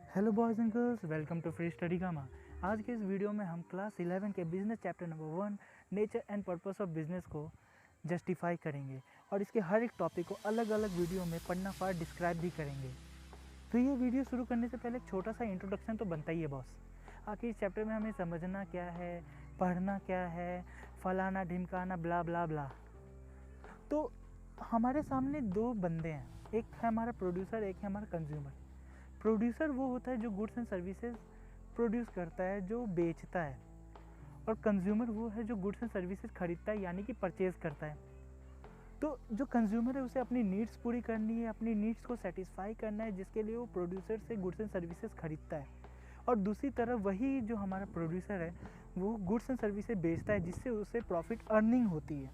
Hello boys and girls, welcome to free study gamma. आज के इस वीडियो में हम क्लास 11 के business chapter number 1 nature and purpose of business को जस्टिफाई करेंगे और इसके हर एक टॉपिक को अलग अलग वीडियो में पढ़ना पार्ट डिस्क्राइब भी करेंगे। तो ये वीडियो शुरू करने से पहले एक छोटा सा इंट्रोडक्शन तो बनता ही है बॉस। आखिर इस चैप्टर में हमें समझना क्या है, पढ़ना क्या है, फलाना ढिमकाना ब्ला ब्ला ब्ला। तो हमारे सामने दो बंदे हैं, एक है हमारा प्रोड्यूसर, एक है हमारा कंज्यूमर। प्रोड्यूसर वो होता है जो गुड्स एंड सर्विसेज प्रोड्यूस करता है, जो बेचता है, और कंज्यूमर वो है जो गुड्स एंड सर्विसेज खरीदता है, यानी कि परचेज करता है। तो जो कंज्यूमर है उसे अपनी नीड्स पूरी करनी है, अपनी नीड्स को सेटिस्फाई करना है, जिसके लिए वो प्रोड्यूसर से गुड्स एंड सर्विसेज खरीदता है। और दूसरी तरफ वही जो हमारा प्रोड्यूसर है वो गुड्स एंड सर्विसेज बेचता है, जिससे उसे प्रॉफिट अर्निंग होती है।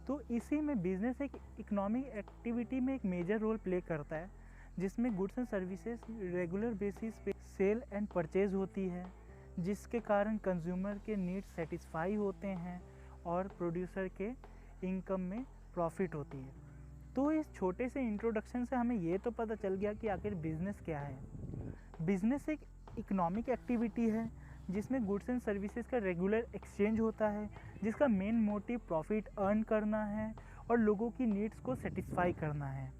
तो इसी में बिजनेस एक इकोनॉमिक एक्टिविटी में एक मेजर रोल प्ले करता है, जिसमें goods and services regular basis पे सेल एंड परचेज होती है, जिसके कारण कंज्यूमर के नीड्स सेटिस्फाई होते हैं और प्रोड्यूसर के इनकम में प्रॉफिट होती है। तो इस छोटे से इंट्रोडक्शन से हमें ये तो पता चल गया कि आखिर बिजनेस क्या है। बिजनेस एक इकोनॉमिक एक्टिविटी है जिसमें गुड्स एंड सर्विसेज का रेगुलर एक्सचेंज होता है, जिसका मेन मोटिव प्रॉफिट अर्न करना है और लोगों की नीड्स को सेटिस्फाई करना है।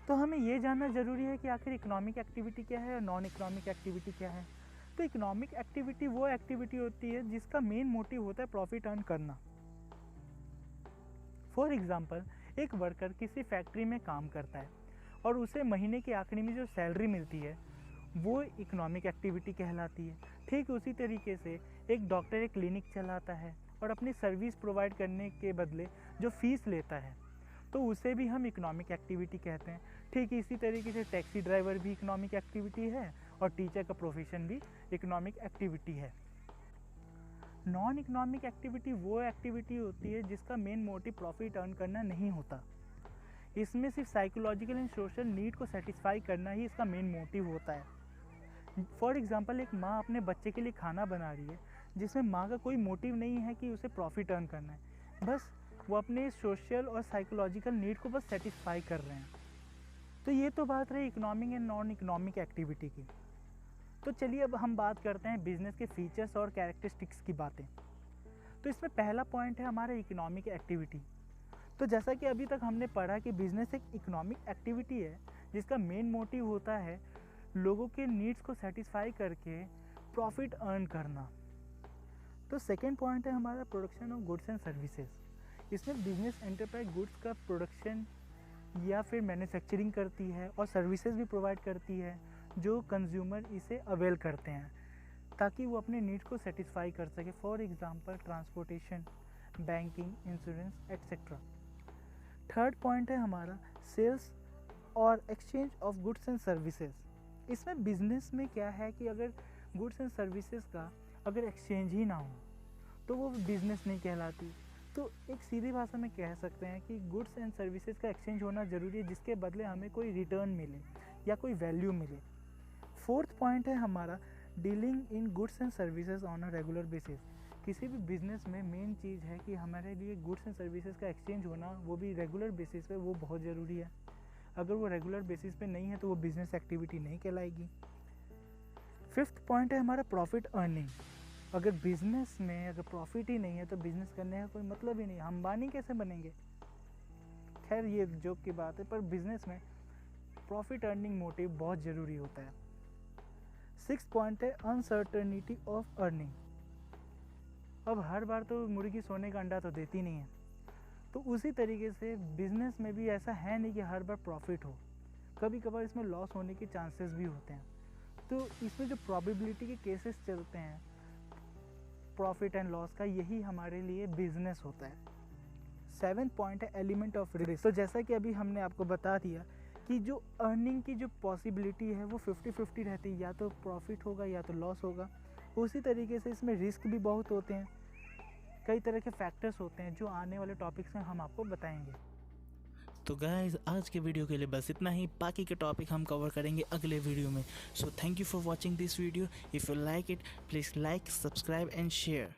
तो हमें ये जानना ज़रूरी है कि आखिर इकोनॉमिक एक्टिविटी क्या है और नॉन इकोनॉमिक एक्टिविटी क्या है। तो इकोनॉमिक एक्टिविटी वो एक्टिविटी होती है जिसका मेन मोटिव होता है प्रॉफिट अर्न करना। फॉर एग्जांपल, एक वर्कर किसी फैक्ट्री में काम करता है और उसे महीने के आखिरी में जो सैलरी मिलती है वो इकोनॉमिक एक्टिविटी कहलाती है। ठीक उसी तरीके से एक डॉक्टर एक क्लिनिक चलाता है और अपनी सर्विस प्रोवाइड करने के बदले जो फीस लेता है तो उसे भी हम इकोनॉमिक एक्टिविटी कहते हैं। ठीक इसी तरीके से टैक्सी ड्राइवर भी इकोनॉमिक एक्टिविटी है और टीचर का प्रोफेशन भी इकोनॉमिक एक्टिविटी है। नॉन इकोनॉमिक एक्टिविटी वो एक्टिविटी होती है जिसका मेन मोटिव प्रॉफिट अर्न करना नहीं होता। इसमें सिर्फ साइकोलॉजिकल एंड सोशल नीड को सेटिस्फाई करना ही इसका मेन मोटिव होता है। फॉर एग्जाम्पल, एक माँ अपने बच्चे के लिए खाना बना रही है जिसमें माँ का कोई मोटिव नहीं है कि उसे प्रॉफिट अर्न करना है, बस वो अपने सोशल और साइकोलॉजिकल नीड को बस सेटिस्फाई कर रहे हैं। तो ये तो बात रही economic and non economic activity की। तो चलिए अब हम बात करते हैं बिजनेस के फीचर्स और कैरेक्टरिस्टिक्स की बातें। तो इसमें पहला पॉइंट है हमारा इकोनॉमिक एक्टिविटी। तो जैसा कि अभी तक हमने पढ़ा कि बिजनेस एक इकोनॉमिक एक्टिविटी है जिसका मेन मोटिव होता है लोगों के नीड्स को सेटिस्फाई करके प्रॉफिट अर्न करना। तो सेकेंड पॉइंट है हमारा production of goods and services. इसमें बिजनेस एंटरप्राइज गुड्स का प्रोडक्शन या फिर मैन्युफैक्चरिंग करती है और सर्विसेज भी प्रोवाइड करती है जो कंज्यूमर इसे अवेल करते हैं ताकि वो अपने नीड्स को सेटिस्फाई कर सके। For example, transportation, banking, insurance etcetera. Third point है हमारा सेल्स और exchange of goods and services. इसमें बिजनेस में क्या है कि अगर गुड्स एंड सर्विसेज का अगर एक्सचेंज ही ना हो तो वो बिजनेस नहीं कहलाती। तो एक सीधी भाषा में कह सकते हैं कि गुड्स एंड सर्विसेज का एक्सचेंज होना ज़रूरी है जिसके बदले हमें कोई रिटर्न मिले या कोई वैल्यू मिले। फोर्थ पॉइंट है हमारा dealing in goods and services on a regular basis. किसी भी बिजनेस में मेन चीज़ है कि हमारे लिए गुड्स एंड सर्विसेज का एक्सचेंज होना, वो भी रेगुलर बेसिस पे, वो बहुत ज़रूरी है। अगर वो रेगुलर बेसिस पे नहीं है तो वो बिजनेस एक्टिविटी नहीं कहलाएगी। फिफ्थ पॉइंट है हमारा प्रॉफिट अर्निंग। अगर बिजनेस में अगर प्रॉफिट ही नहीं है तो बिजनेस करने का कोई मतलब ही नहीं, हम अंबानी कैसे बनेंगे। खैर ये जोक की बात है, पर बिजनेस में प्रॉफिट अर्निंग मोटिव बहुत ज़रूरी होता है। सिक्स पॉइंट है अनसर्टेनिटी ऑफ अर्निंग। अब हर बार तो मुर्गी सोने का अंडा तो देती नहीं है, तो उसी तरीके से बिजनेस में भी ऐसा है नहीं कि हर बार प्रॉफिट हो, कभी कभार इसमें लॉस होने के चांसेस भी होते हैं। तो इसमें जो प्रोबेबिलिटी के केसेस चलते हैं प्रॉफिट एंड लॉस का, यही हमारे लिए बिजनेस होता है। सेवेंथ पॉइंट है एलिमेंट ऑफ रिस्क। तो जैसा कि अभी हमने आपको बता दिया कि जो अर्निंग की जो पॉसिबिलिटी है वो 50-50 रहती है, या तो प्रॉफिट होगा या तो लॉस होगा। उसी तरीके से इसमें रिस्क भी बहुत होते हैं, कई तरह के फैक्टर्स होते हैं जो आने वाले टॉपिक्स में हम आपको बताएंगे। तो गाइज आज के वीडियो के लिए बस इतना ही, बाकी के टॉपिक हम कवर करेंगे अगले वीडियो में। So thank you for watching this video. If you like it please like, subscribe and share.